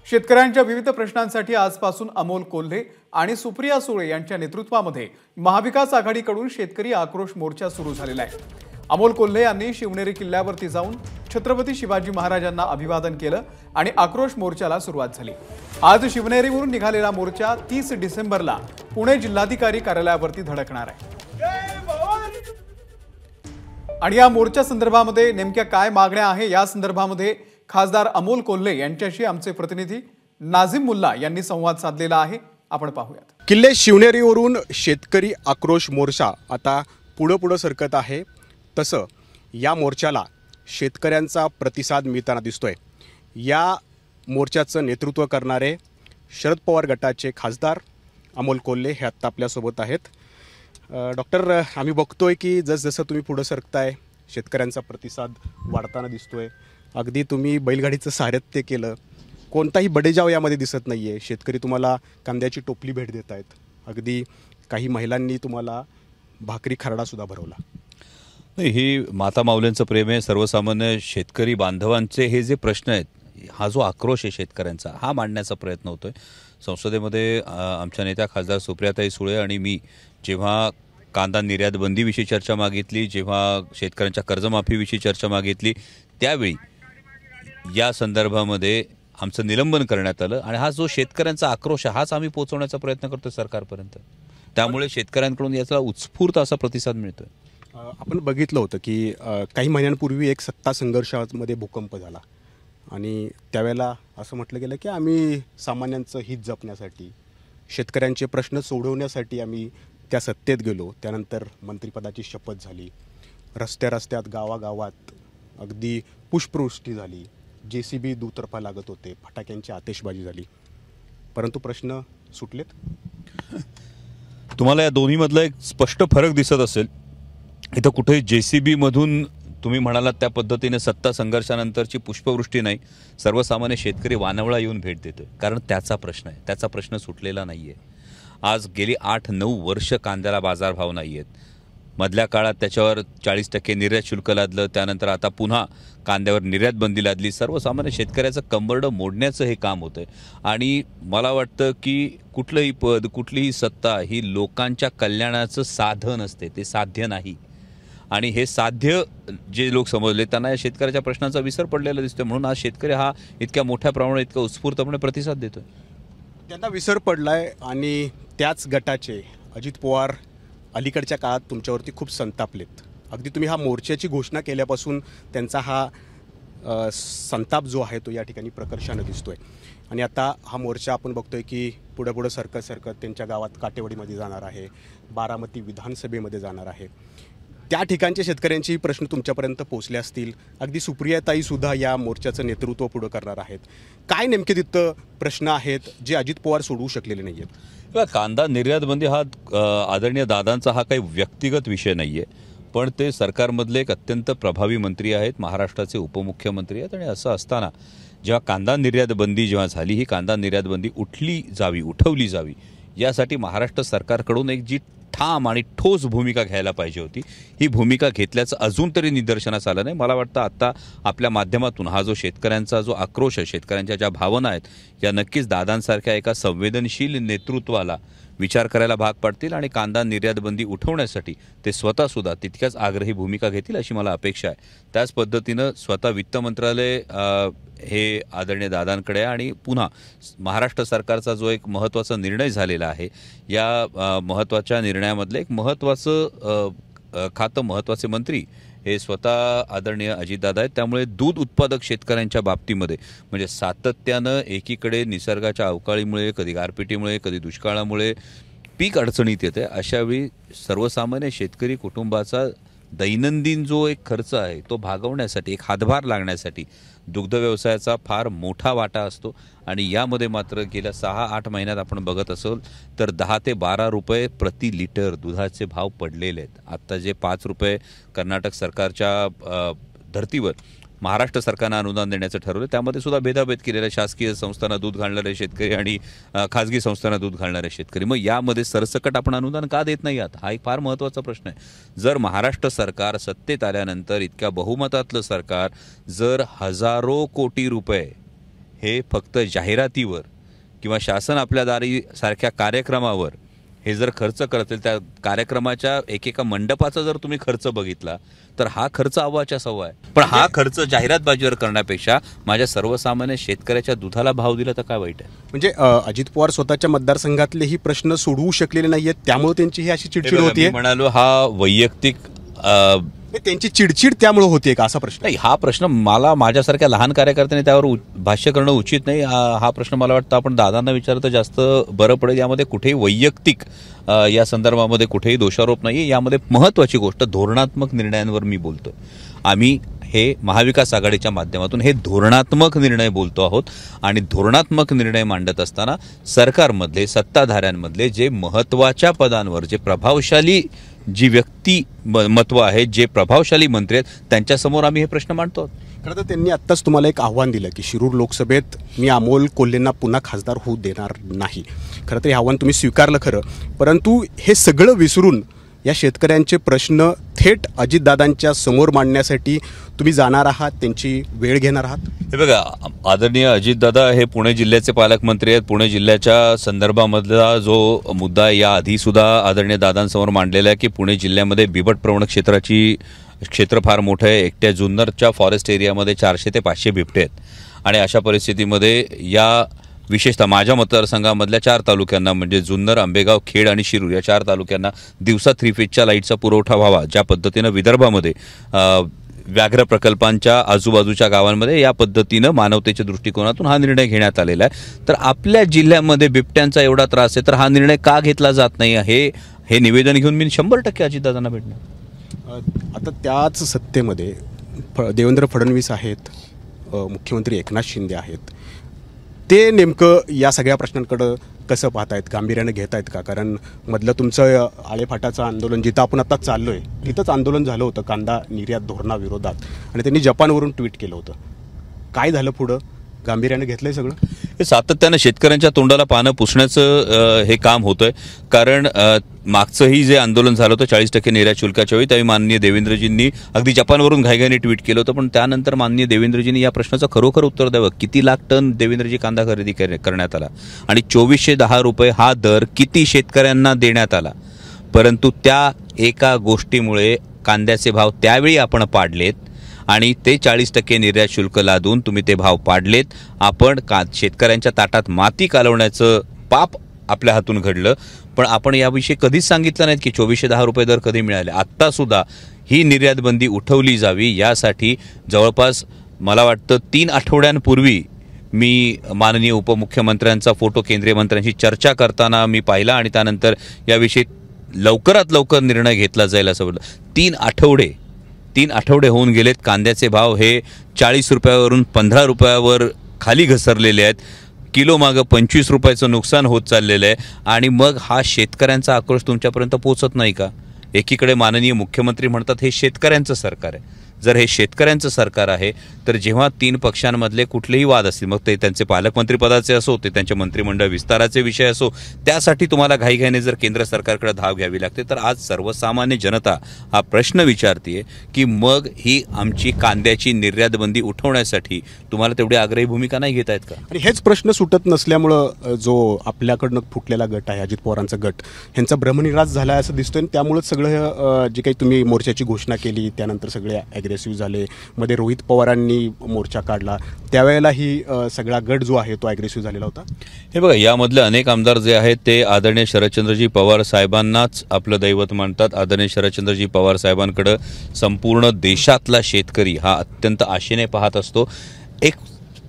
शेतकऱ्यांच्या विविध प्रश्नांसाठी आजपासून अमोल कोल्हे आणि सुप्रिया सुळे यांच्या नेतृत्वामध्ये महाविकास आघाडीकडून शेतकरी आक्रोश मोर्चा सुरू झालेला आहे। अमोल कोल्हे यांनी शिवनेरी किल्ल्यावरती जाऊन छत्रपती शिवाजी महाराजांना अभिवादन केलं आणि आक्रोश मोर्चाला सुरुवात झाली। आज शिवनेरीवरून निघालेला मोर्चा 30 डिसेंबरला पुणे जिल्हाधिकारी कार्यालयावरती धडकणार आहे। आणि या मोर्चा संदर्भामध्ये नेमक्या काय मागण्या आहे या संदर्भामध्ये खासदार अमोल कोल्हे यांच्याशी आमचे प्रतिनिधी नाझिम मुल्ला यांनी संवाद साधलेला आहे। आपण पाहूयात। किल्ले शिवनेरीवरून शेतकरी आक्रोश मोर्चा आता पुढे सरकत आहे। तसं या मोर्चाला शेतकऱ्यांचा प्रतिसाद मिळताना दिसतोय। या मोर्चाचं नेतृत्व करणारे शरद पवार गटाचे खासदार अमोल कोल्हे हे आता आपल्या सोबत आहेत। डॉक्टर, आम्ही बघतोय की जसजसं तुम्ही पुढे सरकताय शेतकऱ्यांचा प्रतिसाद वाढताना दिसतोय। अगदी तुम्ही बैलगाडीचं सारथ्य केलं, कोणताही बडेजाव यामध्ये दिसत नाहीये। शेतकरी तुम्हाला कांद्याची टोपली भेट देत आहेत, अगदी काही महिलांनी तुम्हाला भाकरी खरडा सुद्धा भरवला। ही माता माऊल्यांचं प्रेम आहे। सर्वसामान्य शेतकरी बांधवांचे हे जे प्रश्न आहेत, हा जो आक्रोश आहे शेतकऱ्यांचा, हा मांडण्याचा प्रयत्न होतोय। संसदेमध्ये आमच्या नेत्या खासदार सुप्रियाताई सुळे आणि मी जेव्हा कांदा निर्यात बंदीविषयी चर्चा मागितली, जेव्हा शेतकऱ्यांच्या कर्जमाफीविषयी चर्चा मागितली, त्यावेळी या संदर्भामध्ये आमचं निलंबन करण्यात आलं आणि हा जो शेतकऱ्यांचा आक्रोश हाच आम्ही पोहोचवण्याचा प्रयत्न करतोय सरकारपर्यंत। त्यामुळे शेतकऱ्यांकडून याचा उत्स्फूर्त असा प्रतिसाद मिळतोय। आपण बघितलं होतं की काही महिन्यांपूर्वी एक सत्ता संघर्षामध्ये भूकंप झाला आणि त्यावेळेला असं म्हटलं गेलं की आम्ही सामान्यांचं हित जपण्यासाठी, शेतकऱ्यांचे प्रश्न सोडवण्यासाठी आम्ही त्या सत्तेत गेलो। त्यानंतर मंत्रिपदाची शपथ झाली, रस्त्यात गावागावात अगदी पुष्पवृष्टी झाली, JCB दुतर्फा लागत होते, फटाक्यांची आतिषबाजी झाली, परंतु प्रश्न सुटलेत। तुम्हाला या दोन्हीमधला एक स्पष्ट फरक दिसत असेल। इथं कुठे JCB मधून तुम्ही म्हणालात त्या पद्धतीने सत्ता संघर्षानंतरची पुष्पवृष्टी नाही, सर्वसामान्य शेतकरी वानवळा येऊन भेट देतोय, कारण त्याचा प्रश्न आहे, त्याचा प्रश्न सुटलेला नाहीये। आज गेली 8-9 वर्ष कांद्याला बाजारभाव नाही आहेत। मधल्या काळात त्याच्यावर 40% निर्यात शुल्क लादलं, त्यानंतर आता पुन्हा कांद्यावर निर्यात बंदी लादली। सर्वसामान्य शेतकऱ्याचं कंबरडं मोडण्याचं हे काम होतंय आणि मला वाटतं की कुठलंही पद, कुठलीही सत्ता ही लोकांच्या कल्याणाचं साधन असते, ते साध्य नाही। आणि हे साध्य जे लोक समजले त्यांना या शेतकऱ्याच्या प्रश्नांचा विसर पडलेला दिसतोय। म्हणून आज शेतकरी हा इतक्या मोठ्या प्रमाणात, इतका उत्स्फूर्तपणे प्रतिसाद देतोय। त्यांना विसर पडलाय आणि त्याच गटाचे अजित पवार अलीकडच्या काळात तुमच्यावरती खूप संतापलेत। अगदी तुम्ही हा मोर्चाची घोषणा केल्यापासून त्यांचा हा संताप जो आहे तो या ठिकाणी प्रकर्षाने दिसतोय। आणि आता हा मोर्चा आपण बघतोय की पुढे सरकत त्यांच्या गावात काटेवाडीमध्ये जाणार आहे, बारामती विधानसभेमध्ये जाणार आहे। त्या ठिकाणच्या शेतकऱ्यांची प्रश्न तुमच्यापर्यंत पोहोचले असतील। अगदी सुप्रियाताई सुद्धा या मोर्चाचं नेतृत्व पुढे करणार आहेत। काय नेमके तिथं प्रश्न आहेत जे अजित पवार सोडवू शकलेले नाही आहेत? कांदा निर्यात बंदी हा आदरणीय दादांचा हा काही व्यक्तिगत विषय नाही आहे, पण ते सरकारमधले एक अत्यंत प्रभावी मंत्री आहेत, महाराष्ट्राचे उपमुख्यमंत्री आहेत। आणि असं असताना जेव्हा कांदा निर्यात बंदी जेव्हा झाली, ही कांदा निर्यात बंदी उठवली जावी यासाठी महाराष्ट्र सरकारकडून एक जी ठाम आणि ठोस भूमिका घ्यायला पाहिजे होती, ही भूमिका घेतल्याचं अजून तरी निदर्शनास आलं नाही। मला वाटतं आता आपल्या माध्यमातून हा जो शेतकऱ्यांचा जो आक्रोश आहे, शेतकऱ्यांच्या ज्या भावना आहेत, या नक्कीच दादांसारख्या एका संवेदनशील नेतृत्वाला विचार करायला भाग पाडतील आणि कांदा निर्यात बंदी उठवण्यासाठी ते स्वतःसुद्धा तितक्याच आग्रही भूमिका घेतील अशी मला अपेक्षा आहे। त्याच पद्धतीनं स्वतः वित्त मंत्रालय हे आदरणीय दादांकडे आणि पुन्हा महाराष्ट्र सरकारचा जो एक महत्त्वाचा निर्णय झालेला आहे, या महत्त्वाच्या निर्णयामधलं एक महत्त्वाचं खातं, महत्त्वाचे मंत्री हे स्वतः आदरणीय अजितदादा आहेत। त्यामुळे दूध उत्पादक शेतकऱ्यांच्या बाबतीमध्ये म्हणजे सातत्यानं एकीकडे निसर्गाच्या अवकाळीमुळे, कधी गारपिटीमुळे, कधी दुष्काळामुळे पीक अडचणीत येते, अशावेळी सर्वसामान्य शेतकरी कुटुंबाचा दैनंदिन जो एक खर्च आहे तो भागवण्यासाठी, एक हातभार लागण्यासाठी दुग्ध व्यवसायाचा फार मोठा वाटा असतो। आणि यामध्ये मात्र गेल्या 6-8 महिन्यात आपण बघत असेल तर 10 ते 12 रुपये प्रति लिटर दुधाचे भाव पडलेले आहेत। आत्ता जे 5 रुपये कर्नाटक सरकारच्या धर्तीवर महाराष्ट्र सरकारनं अनुदान देण्याचं ठरवलं, त्यामध्ये सुद्धा भेदाभेद केलेला, शासकीय संस्थांना दूध घालणारे शेतकरी आणि खाजगी संस्थांना दूध घालणारे शेतकरी। मग यामध्ये सरसकट आपण अनुदान का देत नाही आहात, हा एक फार महत्त्वाचा प्रश्न आहे। जर महाराष्ट्र सरकार सत्तेत आल्यानंतर इतक्या बहुमतातलं सरकार जर हजारो कोटी रुपये हे फक्त जाहिरातीवर किंवा शासन आपल्या दारी सारख्या कार्यक्रमावर हे जर खर्च करतील, त्या कार्यक्रमाच्या एकेका मंडपाचा जर तुम्ही खर्च बघितला तर हा खर्च अव्वाच्या सव्वा आहे. पण हा खर्च जाहिरातबाजीवर करण्यापेक्षा माझ्या सर्वसामान्य शेतकऱ्याच्या दुधाला भाव दिला तर काय वाईट आहे? म्हणजे अजित पवार स्वतःच्या मतदारसंघातले ही प्रश्न सोडवू शकलेले नाहीयेत, त्यामुळे त्यांची ही अशी चिडचिड होतीये. म्हणालो हा वैयक्तिक त्यांची चिडचिड त्यामुळे होतीये का असा प्रश्न? नाही, हा प्रश्न मला माझ्यासारख्या लहान कार्यकर्त्यांनी त्यावर भाष्य करणं उचित नाही. हा प्रश्न मला वाटतं आपण दादांना विचारतं जास्त बरं पडेल. यामध्ये कुठेही वैयक्तिक या संदर्भामध्ये कुठेही दोषारोप नाही. यामध्ये महत्त्वाची गोष्ट धोरणात्मक निर्णयांवर मी बोलतो. आम्ही हे महाविकास आघाडीच्या माध्यमातून हे धोरणात्मक निर्णय बोलतो आहोत आणि धोरणात्मक निर्णय मांडत असताना सरकारमधले सत्ताधाऱ्यांमधले जे महत्त्वाच्या पदांवर जे प्रभावशाली जी व्यक्तिमत्व आहेत, जे प्रभावशाली मंत्री आहेत, त्यांच्यासमोर आम्ही हे प्रश्न मांडतो. खरं तर त्यांनी आत्ताच तुम्हाला एक आव्हान दिलं की शिरूर लोकसभेत मी अमोल कोल्हेंना पुन्हा खासदार होऊ देणार नाही. खरं तर हे आव्हान तुम्ही स्वीकारलं खरं, परंतु हे सगळं विसरून या शेतकऱ्यांचे प्रश्न थेट अजितदादांच्या समोर मांडण्यासाठी तुम्ही जाणार आहात, त्यांची वेळ घेणार आहात. हे बघा, आदरणीय अजितदादा हे पुणे जिल्ह्याचे पालकमंत्री आहेत. पुणे जिल्ह्याच्या संदर्भामधला जो मुद्दा आहे याआधी सुद्धा आदरणीय दादांसमोर मांडलेला आहे की पुणे जिल्ह्यामध्ये बिबट प्रवण क्षेत्र फार मोठं आहे. एकट्या जुन्नरच्या फॉरेस्ट एरियामध्ये 400 ते 500 बिबटे आहेत आणि अशा परिस्थितीमध्ये या विशेषतः माझ्या मतदारसंघामधल्या 4 तालुक्यांना म्हणजे जुन्नर, आंबेगाव, खेड आणि शिरूर या 4 तालुक्यांना दिवसा 3 फेजच्या लाईटचा पुरवठा व्हावा. ज्या पद्धतीनं विदर्भामध्ये व्याघ्र प्रकल्पांच्या आजूबाजूच्या गावांमध्ये या पद्धतीनं मानवतेच्या दृष्टिकोनातून हा निर्णय घेण्यात आलेला आहे. तर आपल्या जिल्ह्यामध्ये बिबट्यांचा एवढा त्रास आहे तर हा निर्णय का घेतला जात नाही हे निवेदन घेऊन मी 100% अजितदादांना भेटणार. आता त्याच सत्तेमध्ये देवेंद्र फडणवीस आहेत, मुख्यमंत्री एकनाथ शिंदे आहेत. ते नेमकं या सगळ्या प्रश्नांकडं कसं पाहतायत, गांभीर्यानं घेत आहेत का? कारण मधलं तुमचं आळेफाटाचं आंदोलन जिथं आपण आता चाललो आहे तिथंच आंदोलन झालं होतं कांदा निर्यात धोरणाविरोधात आणि त्यांनी जपानवरून ट्विट केलं होतं. काय झालं पुढं? गांभीर्यानं घेतलंय सगळं? हे सातत्यानं शेतकऱ्यांच्या तोंडाला पानं पुसण्याचं हे काम होतंय. कारण मागचंही जे आंदोलन झालं होतं 40% निर्यात शुल्काच्या वेळी, त्यावेळी माननीय देवेंद्रजींनी अगदी जपानवरून घाईघाईने ट्विट केलं होतं. पण त्यानंतर माननीय देवेंद्रजींनी या प्रश्नाचं खरोखर उत्तर द्यावं. किती लाख टन देवेंद्रजी कांदा खरेदी करण्यात आला आणि 2410 रुपये हा दर किती शेतकऱ्यांना देण्यात आला. परंतु त्या एका गोष्टीमुळे कांद्याचे भाव त्यावेळी आपण पाडलेत आणि ते 40% निर्यात शुल्क लादून तुम्ही ते भाव पाडलेत. आपण शेतकऱ्यांच्या ताटात माती कालवण्याचं पाप आपल्या हातून घडलं. पण आपण याविषयी कधीच सांगितलं नाहीत की 2410 रुपये दर कधी मिळाले. आत्तासुद्धा ही निर्यात बंदी उठवली जावी यासाठी जवळपास मला वाटतं 3 आठवड्यांपूर्वी मी माननीय उपमुख्यमंत्र्यांचा फोटो केंद्रीय मंत्र्यांशी चर्चा करताना मी पाहिला आणि त्यानंतर याविषयी लवकरात लवकर निर्णय घेतला जाईल असं बोललं. 3 आठवडे होऊन गेलेत. कांद्याचे भाव हे 40 रुपयावरून 15 रुपयावर खाली घसरलेले आहेत. किलो मागं 25 रुपयाचं नुकसान होत चाललेलं आहे आणि मग हा शेतकऱ्यांचा आक्रोश तुमच्यापर्यंत पोहोचत नाही का? एकीकडे माननीय मुख्यमंत्री म्हणतात हे शेतकऱ्यांचं सरकार आहे. जर हे शेतकऱ्यांचं सरकार आहे तर जेव्हा 3 पक्षांमधले कुठलेही वाद असतील, मग ते त्यांचे पालकमंत्रीपदाचे असो, ते त्यांचे मंत्रिमंडळ विस्ताराचे विषय असो, त्यासाठी तुम्हाला घाईघाईने जर केंद्र सरकारकडे धाव घ्यावी लागते तर आज सर्वसामान्य जनता हा प्रश्न विचारते की मग ही आमची कांद्याची निर्यात बंदी उठवण्यासाठी तुम्हाला तेवढी आग्रही भूमिका नाही घेता येत का? आणि हेच प्रश्न सुटत नसल्यामुळं जो आपल्याकडनं फुटलेला गट आहे अजित पवारांचा गट, ह्यांचा भ्रमनिरास झाला आहे असं दिसतंय. त्यामुळेच सगळं जे काही तुम्ही मोर्चाची घोषणा केली त्यानंतर सगळे ॲग्रेसिव्ह झाले. मध्ये रोहित पवारांनी मोर्चा काढला त्यावेळेलाही सगळा गट जो आहे तो ॲग्रेसिव्ह झालेला होता. हे बघा, यामधले अनेक आमदार जे आहेत ते आदरणीय शरदचंद्रजी पवार साहेबांनाच आपलं दैवत मानतात. आदरणीय शरदचंद्रजी पवार साहेबांकडे संपूर्ण देशातला शेतकरी हा अत्यंत आशेने पाहत असतो. एक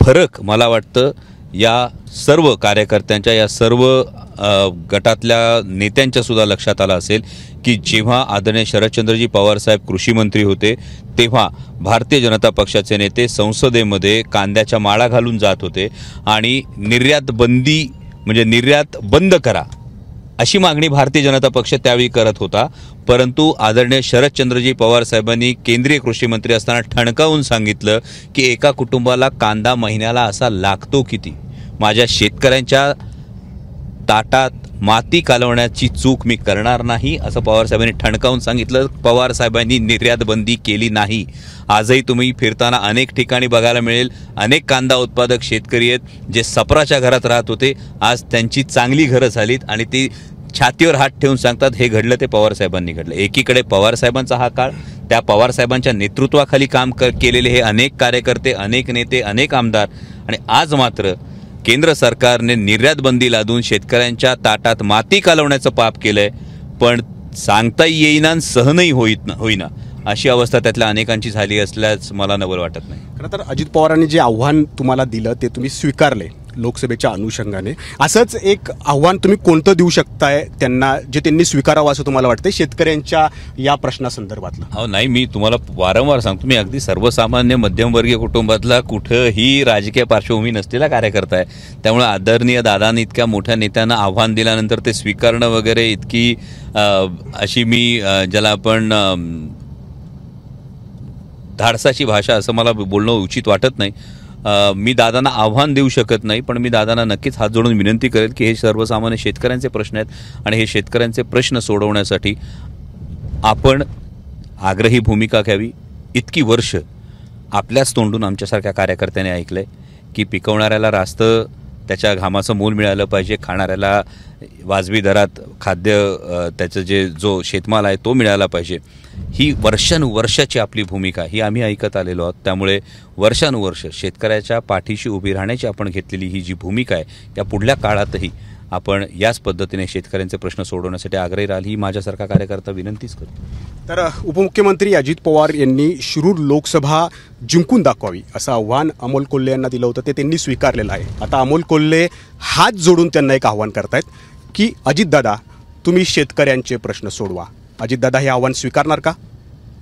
फरक मला वाटतं या सर्व कार्यकर्त्यांच्या, या सर्व गटातल्या नेत्यांच्या सुद्धा लक्षात आला असेल की जेव्हा आदरणीय शरदचंद्रजी पवार साहेब कृषी मंत्री होते तेव्हा भारतीय जनता पक्षाचे नेते संसदेमध्ये कांद्याच्या माळा घालून जात होते आणि निर्यात बंदी म्हणजे निर्यात बंद करा अशी मागणी भारतीय जनता पक्ष त्यावेळी करत होता. परंतु आदरणीय शरदचंद्रजी पवार साहेबांनी केंद्रीय कृषी मंत्री असताना ठणकावून सांगितलं की एका कुटुंबाला कांदा महिन्याला असा लागतो किती. माझ्या शेतकऱ्यांच्या ताटात माती कालवण्याची चूक मी करणार नाही असं पवारसाहेबांनी ठणकावून सांगितलं. पवारसाहेबांनी निर्यात बंदी केली नाही. आजही तुम्ही फिरताना अनेक ठिकाणी बघायला मिळेल, अनेक कांदा उत्पादक शेतकरी आहेत जे सपराच्या घरात राहत होते, आज त्यांची चांगली घरं झालीत आणि ती छातीवर हात ठेवून सांगतात हे घडलं ते पवारसाहेबांनी घडलं. एकीकडे पवारसाहेबांचा हा काळ, त्या पवारसाहेबांच्या नेतृत्वाखाली काम केलेले हे अनेक कार्यकर्ते, अनेक नेते, अनेक आमदार, आणि आज मात्र केंद्र सरकारने निर्यात बंदी लादून शेतकऱ्यांच्या ताटात माती कालवण्याचं पाप केलंय. पण सांगता येईना, सहनही होईना अशी अवस्था त्यातल्या अनेकांची झाली असल्यास मला नवल वाटत नाही. खरं तर अजित पवारांनी जे आव्हान तुम्हाला दिलं ते तुम्ही स्वीकारले लोकसभेच्या अनुषंगाने. असंच एक आव्हान तुम्ही कोणतं देऊ शकताय त्यांना जे त्यांनी स्वीकारावं असं तुम्हाला वाटतंय शेतकऱ्यांच्या या प्रश्नासंदर्भातलं? अहो नाही, मी तुम्हाला वारंवार सांगतो, मी अगदी सर्वसामान्य मध्यमवर्गीय कुटुंबातला कुठंही राजकीय पार्श्वभूमी नसलेला कार्यकर्ता आहे. त्यामुळे आदरणीय दादांनी इतक्या मोठ्या नेत्यांना आव्हान दिल्यानंतर ते स्वीकारणं वगैरे इतकी अशी मी ज्याला आपण धाडसाची भाषा असं मला बोलणं उचित वाटत नाही. मी दादांना आव्हान देऊ शकत नाही, पण मी दादांना नक्कीच हात जोडून विनंती करेल की हे सर्वसामान्य शेतकऱ्यांचे प्रश्न आहेत आणि हे शेतकऱ्यांचे प्रश्न सोडवण्यासाठी आपण आग्रही भूमिका घ्यावी. इतकी वर्ष आपल्याच तोंडून आमच्यासारख्या कार्यकर्त्याने ऐकलं आहे की पिकवणाऱ्याला रास्त त्याच्या घामाचं मोल मिळालं पाहिजे, खाणाऱ्याला वाजवी दरात खाद्य त्याचं जो शेतमाल आहे तो मिळाला पाहिजे. ही वर्षानुवर्षाची आपली भूमिका ही आम्ही ऐकत आलेलो आहोत. त्यामुळे वर्षानुवर्ष शेतकऱ्याच्या पाठीशी उभी राहण्याची आपण घेतलेली ही जी भूमिका आहे त्या पुढल्या काळातही आपण याच पद्धतीने शेतकऱ्यांचे प्रश्न सोडवण्यासाठी आग्रही राहाल ही माझ्यासारखा कार्यकर्ता विनंतीच करतो. तर उपमुख्यमंत्री अजित पवार यांनी शिरूर लोकसभा जिंकून दाखवावी असं आव्हान अमोल कोल्हे यांना दिलं होतं, ते त्यांनी स्वीकारलेलं आहे. आता अमोल कोल्हे हात जोडून त्यांना एक आव्हान करतायत की अजितदादा तुम्ही शेतकऱ्यांचे प्रश्न सोडवा. अजितदादा हे आव्हान स्वीकारणार का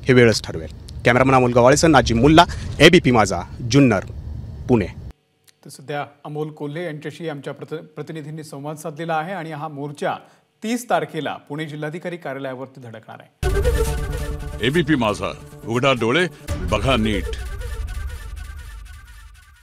हे वेळच ठरवेल. कॅमेरामन अमोल गवाळेसह नाजिम मुल्ला, एबीपी माझा, जुन्नर, पुणे. तर सध्या अमोल कोल्हे यांच्याशी आमच्या प्रतिनिधींनी संवाद साधलेला आहे आणि हा मोर्चा 30 तारखेला पुणे जिल्हाधिकारी कार्यालयावरती धडकणार आहे. एबीपी माझा, उघडा डोळे बघा नीट.